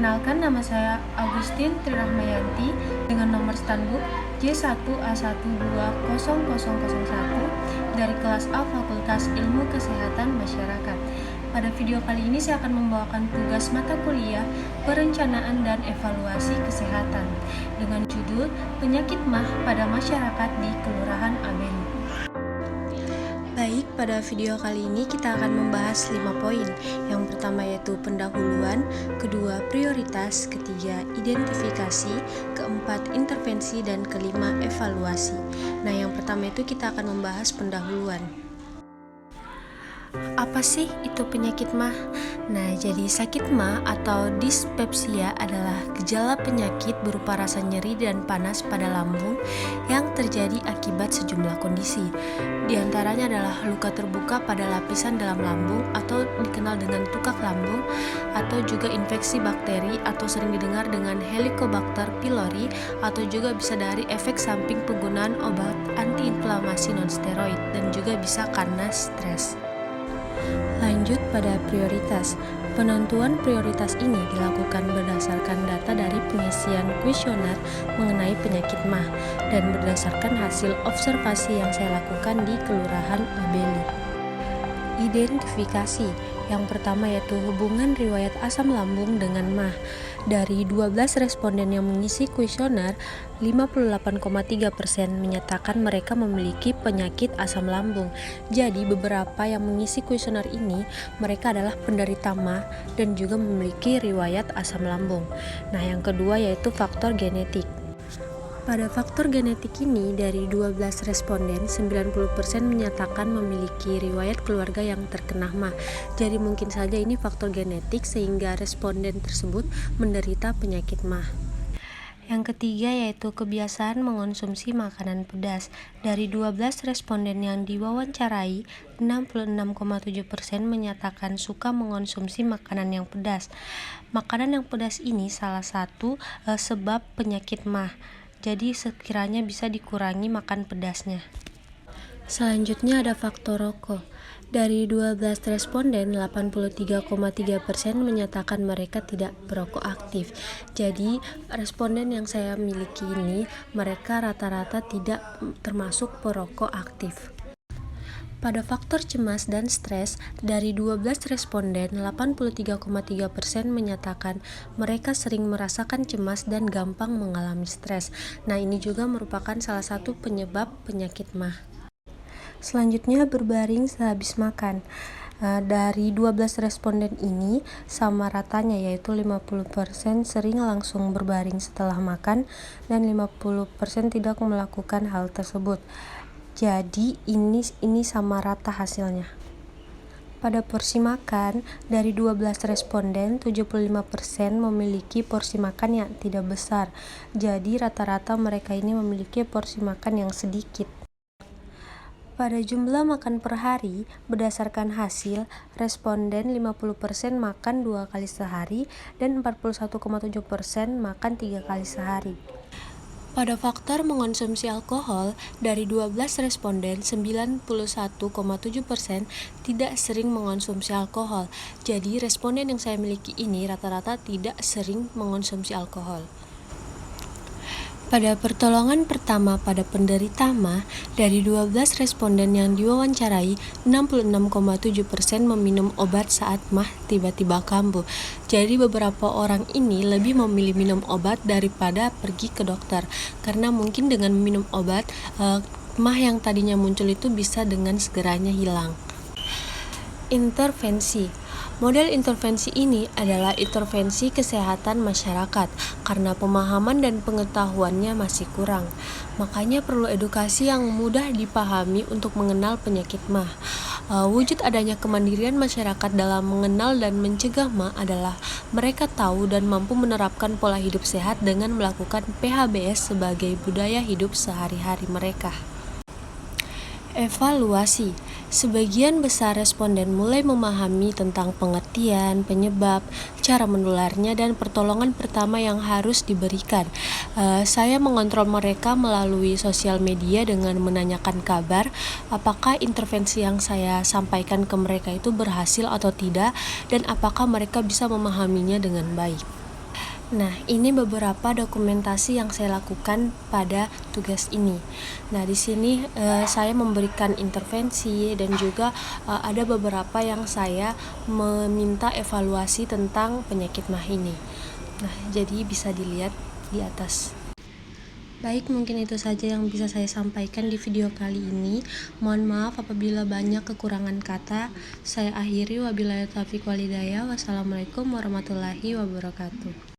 Perkenalkan, nama saya Agustin Trirahmayanti dengan nomor standbook J1A1200001 dari kelas A Fakultas Ilmu Kesehatan Masyarakat. Pada video kali ini saya akan membawakan tugas mata kuliah Perencanaan dan Evaluasi Kesehatan dengan judul Penyakit MAH pada Masyarakat di Kelurahan Abeli. Baik, pada video kali ini kita akan membahas 5 poin. Yang pertama yaitu pendahuluan, kedua prioritas, ketiga identifikasi, keempat intervensi, dan kelima evaluasi. Nah, yang pertama itu kita akan membahas pendahuluan. Apa sih itu penyakit MAH? Nah, jadi sakit MAH atau dispepsia adalah gejala penyakit berupa rasa nyeri dan panas pada lambung yang terjadi akibat sejumlah kondisi. Di antaranya adalah luka terbuka pada lapisan dalam lambung atau dikenal dengan tukak lambung, atau juga infeksi bakteri atau sering didengar dengan Helicobacter pylori, atau juga bisa dari efek samping penggunaan obat antiinflamasi non-steroid, dan juga bisa karena stres. Lanjut pada prioritas. Penentuan prioritas ini dilakukan berdasarkan data dari pengisian kuesioner mengenai penyakit MAH dan berdasarkan hasil observasi yang saya lakukan di Kelurahan Abeli. Identifikasi. Yang pertama yaitu hubungan riwayat asam lambung dengan MAH. Dari 12 responden yang mengisi kuesioner, 58,3% menyatakan mereka memiliki penyakit asam lambung. Jadi beberapa yang mengisi kuesioner ini, mereka adalah penderita MAH dan juga memiliki riwayat asam lambung. Nah, yang kedua yaitu faktor genetik. Pada faktor genetik ini, dari 12 responden, 90% menyatakan memiliki riwayat keluarga yang terkena MAH. Jadi mungkin saja ini faktor genetik sehingga responden tersebut menderita penyakit MAH. Yang ketiga yaitu kebiasaan mengonsumsi makanan pedas. Dari 12 responden yang diwawancarai, 66,7% menyatakan suka mengonsumsi makanan yang pedas. Makanan yang pedas ini salah satu sebab penyakit MAH. Jadi sekiranya bisa dikurangi makan pedasnya. Selanjutnya ada faktor rokok. Dari 12 responden, 83,3% menyatakan mereka tidak perokok aktif. Jadi responden yang saya miliki ini, mereka rata-rata tidak termasuk perokok aktif. Pada faktor cemas dan stres, dari 12 responden, 83,3% menyatakan mereka sering merasakan cemas dan gampang mengalami stres. Nah, ini juga merupakan salah satu penyebab penyakit MAH. Selanjutnya, berbaring sehabis makan. Dari 12 responden ini sama ratanya, yaitu 50% sering langsung berbaring setelah makan dan 50% tidak melakukan hal tersebut. Jadi ini sama rata hasilnya. Pada porsi makan, dari 12 responden, 75% memiliki porsi makan yang tidak besar. Jadi rata-rata mereka ini memiliki porsi makan yang sedikit. Pada jumlah makan per hari, berdasarkan hasil, responden 50% makan 2 kali sehari dan 41,7% makan 3 kali sehari. Pada faktor mengonsumsi alkohol, dari 12 responden, 91,7% tidak sering mengonsumsi alkohol. Jadi responden yang saya miliki ini rata-rata tidak sering mengonsumsi alkohol. Pada pertolongan pertama pada penderita MAH, dari 12 responden yang diwawancarai, 66,7% meminum obat saat MAH tiba-tiba kambuh. Jadi beberapa orang ini lebih memilih minum obat daripada pergi ke dokter, karena mungkin dengan minum obat, MAH yang tadinya muncul itu bisa dengan segeranya hilang. Intervensi. Model intervensi ini adalah intervensi kesehatan masyarakat karena pemahaman dan pengetahuannya masih kurang. Makanya perlu edukasi yang mudah dipahami untuk mengenal penyakit MAH. Wujud adanya kemandirian masyarakat dalam mengenal dan mencegah MAH adalah mereka tahu dan mampu menerapkan pola hidup sehat dengan melakukan PHBS sebagai budaya hidup sehari-hari mereka. Evaluasi. Sebagian besar responden mulai memahami tentang pengertian, penyebab, cara menularnya, dan pertolongan pertama yang harus diberikan. Saya mengontrol mereka melalui sosial media dengan menanyakan kabar, apakah intervensi yang saya sampaikan ke mereka itu berhasil atau tidak, dan apakah mereka bisa memahaminya dengan baik. Nah, ini beberapa dokumentasi yang saya lakukan pada tugas ini. Nah, di sini saya memberikan intervensi dan juga ada beberapa yang saya meminta evaluasi tentang penyakit MAH ini. Nah, jadi bisa dilihat di atas. Baik, mungkin itu saja yang bisa saya sampaikan di video kali ini. Mohon maaf apabila banyak kekurangan kata. Saya akhiri, wabillahi taufiq walhidayah. Wassalamualaikum warahmatullahi wabarakatuh.